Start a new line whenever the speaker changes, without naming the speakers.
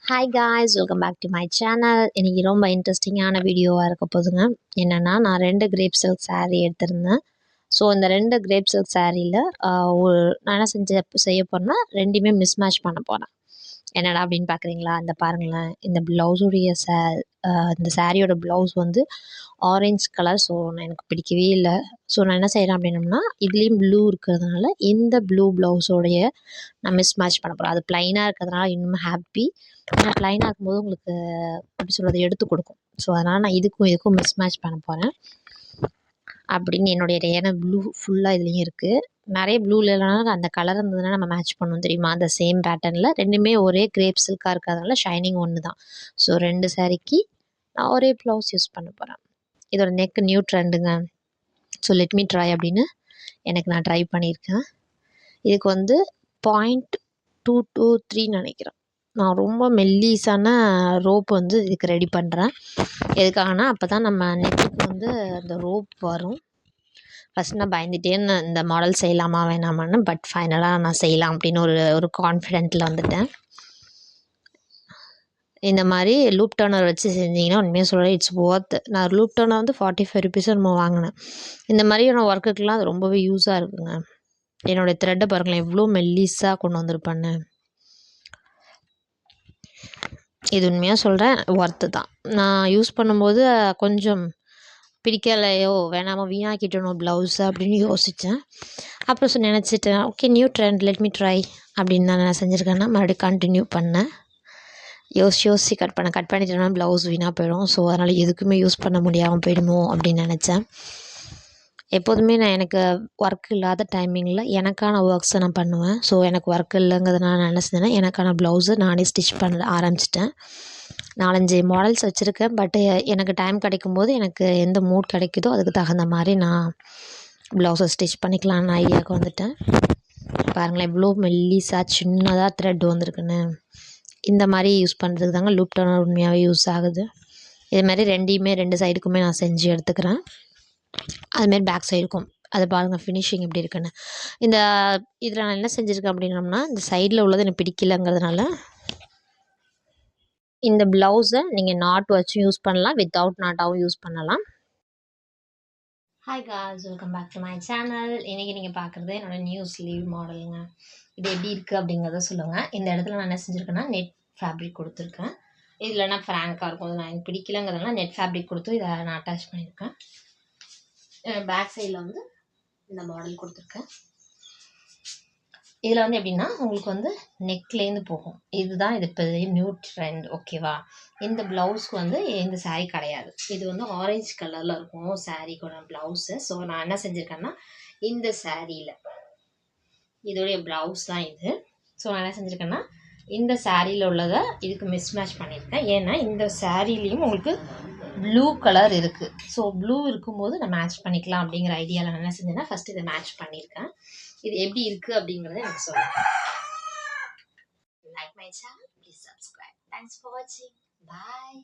Hi guys, welcome back to my channel. இன்றைக்கி ரொம்ப இன்ட்ரெஸ்டிங்கான வீடியோவாக இருக்க போதுங்க. என்னென்னா, நான் 2 கிரேப் சில்க் saree எடுத்திருந்தேன். ஸோ இந்த 2 கிரேப் சில்க் சாரியில் நான் என்ன செய்ய போகிறேன்னா, 2மே மிஸ் மேட்ச் பண்ண போகிறேன். என்னடா அப்படின்னு பார்க்குறீங்களா? இந்த பாருங்களேன், இந்த ப்ளவுஸுடைய இந்த சாரியோட ப்ளவுஸ் வந்து ஆரஞ்ச் கலர். ஸோ எனக்கு பிடிக்கவே இல்லை. ஸோ நான் என்ன செய்கிறேன் அப்படின்னம்னா, இதுலேயும் ப்ளூ இருக்கிறதுனால இந்த ப்ளூ ப்ளவுஸோடைய நான் மிஸ் மேட்ச் பண்ண போகிறேன். அது ப்ளைனாக இருக்கிறதுனால இன்னும் ஹாப்பி. ஏன்னா ப்ளைனாக இருக்கும்போது உங்களுக்கு எப்படி சொல்கிறது, எடுத்து கொடுக்கும். ஸோ அதனால் நான் இதுக்கும் மிஸ் மேட்ச் பண்ண போகிறேன் அப்படின்னு என்னுடைய ஏன்னா ப்ளூ ஃபுல்லாக இதுலேயும் இருக்குது. நிறைய ப்ளூவில் இல்லைனாலும் அந்த கலர் இருந்ததுன்னா நம்ம மேட்ச் பண்ணணும் தெரியுமா? அந்த சேம் பேட்டர்னில் 2மே ஒரே கிரேப் சில்காக இருக்கிறதுனால ஷைனிங் ஒன்று தான். ஸோ 2 சாரிக்கு நான் ஒரே ப்ளவுஸ் யூஸ் பண்ண போகிறேன். இதோட நெக் நியூ ட்ரெண்டுங்க. ஸோ லெட் மீ ட்ரை அப்படின்னு நான் ட்ரை பண்ணியிருக்கேன். இதுக்கு வந்து 0.223 நினைக்கிறேன். நான் ரொம்ப மெல்லிஸான ரோப் வந்து இதுக்கு ரெடி பண்ணுறேன். எதுக்காகனா அப்போ தான் நம்ம நெக்குக்கு வந்து அந்த ரோப் வரும். ஃபஸ்ட் நான் பயந்துட்டேன்னு இந்த மாடல் செய்யலாமா வேணாமான்னு, பட் ஃபைனலாக நான் செய்யலாம் அப்படின்னு ஒரு கான்ஃபிடென்ட்டில் வந்துட்டேன். இந்த மாதிரி லூப் டர்னர் வச்சு செஞ்சிங்கன்னா உண்மையாக சொல்கிறேன், இட்ஸ் ஒர்த். நான் லூப் டர்னர் வந்து 45 ருபீஸ் நம்ம வாங்கினேன். இந்த மாதிரியான ஒர்க்குக்கெலாம் அது ரொம்பவே யூஸாக இருக்குங்க. என்னோடய த்ரெட்டை பாருங்களேன், எவ்வளோ மெல்லிஸாக கொண்டு வந்திருப்பேன்னு. இது உண்மையாக சொல்கிறேன், ஒர்த்து தான். நான் யூஸ் பண்ணும்போது கொஞ்சம் பிடிக்கலையோ, வேணாமா வீணாக்கிட்டனோ ப்ளவுஸை அப்படின்னு யோசித்தேன். அப்புறம் நினச்சிட்டேன், okay new trend, let me try அப்படின்னு நான் என்ன செஞ்சுருக்கேன்னா மறுபடியும் கண்டினியூ பண்ணேன். யோசித்து கட் பண்ணிட்டேன்னா ப்ளவுஸ் வீணாக போயிடும். ஸோ அதனால் எதுக்குமே யூஸ் பண்ண முடியாமல் போயிடுமோ அப்படின்னு நினச்சேன். எப்போதுமே எனக்கு ஒர்க் இல்லாத டைமிங்கில் எனக்கான ஒர்க்ஸை நான் பண்ணுவேன். ஸோ எனக்கு ஒர்க் இல்லைங்கிறதுனால நான் என்ன செஞ்சேன்னா, எனக்கான ப்ளவுஸை நானே ஸ்டிச் பண்ண ஆரம்பிச்சிட்டேன். 4-5 மாடல்ஸ் வச்சுருக்கேன். பட்டு எனக்கு டைம் கிடைக்கும்போது எனக்கு எந்த மூட் கிடைக்குதோ அதுக்கு தகுந்த மாதிரி நான் ப்ளவுஸை ஸ்டிச் பண்ணிக்கலான்னு ஐடியாவுக்கு வந்துட்டேன். பாருங்களேன், இவ்வளோ மெல்லிஸாக சின்னதாக த்ரெட் வந்திருக்குன்னு. இந்த மாதிரி யூஸ் பண்ணுறதுக்கு தாங்க லூப் டர்னர் உண்மையாகவே யூஸ் ஆகுது. இதுமாதிரி 2 சைடுக்குமே நான் செஞ்சு எடுத்துக்கிறேன். அதுமாரி பேக் சைடுக்கும் அதை பாருங்கள் ஃபினிஷிங் எப்படி இருக்குன்னு. இதில் நான் என்ன செஞ்சுருக்கேன் அப்படின்னோம்னா, இந்த சைடில் உள்ளது எனக்கு பிடிக்கலங்கிறதுனால இந்த ப்ளவுஸை நீங்கள் நாட் வச்சும் யூஸ் பண்ணலாம், வித்தவுட் நாட்டாகவும் யூஸ் பண்ணலாம். Hi guys, welcome back to my channel. இன்றைக்கி நீங்கள் பார்க்குறது என்னோடய நியூ ஸ்லீவ் மாடலுங்க. இது எப்படி இருக்குது அப்படிங்கிறத சொல்லுங்கள். இந்த இடத்துல நான் என்ன செஞ்சுருக்கேன்னா, நெட் ஃபேப்ரிக் கொடுத்துருக்கேன். இதில் நான் ஃப்ராங்காக இருக்கும், அது நான் எனக்கு பிடிக்கலங்கிறதுனால நெட் ஃபேப்ரிக் கொடுத்து இதை நான் அட்டாச் பண்ணியிருக்கேன். பேக் சைடில் வந்து இந்த மாடல் கொடுத்துருக்கேன். இதில் வந்து எப்படின்னா, உங்களுக்கு வந்து நெக்லேருந்து போகும். இதுதான் இது இப்போ நியூ ட்ரெண்ட், ஓகேவா? இந்த ப்ளவுஸ்க்கு வந்து இந்த சாரீ கிடையாது. இது வந்து ஆரஞ்சு கலரில் இருக்கும் சாரீக்கோட ப்ளவுஸு. ஸோ நான் என்ன செஞ்சுருக்கேன்னா, இந்த சாரியில் இதோடைய ப்ளவுஸ் தான் இது. ஸோ நான் என்ன செஞ்சுருக்கேன்னா, இந்த சாரியில் உள்ளதை இதுக்கு மிஸ் மேட்ச் பண்ணியிருக்கேன். ஏன்னா இந்த சாரிலையும் உங்களுக்கு ப்ளூ கலர் இருக்குது. ஸோ ப்ளூ இருக்கும்போது நான் மேட்ச் பண்ணிக்கலாம் அப்படிங்கிற ஐடியாவில் நான் என்ன செஞ்சேன்னா, ஃபஸ்ட்டு இதை மேட்ச் பண்ணியிருக்கேன். இது எப்படி இருக்குது அப்படிங்கிறத எனக்கு சொல்லுங்கள். Like my channel, please subscribe. Thanks for வாட்சிங். பாய்.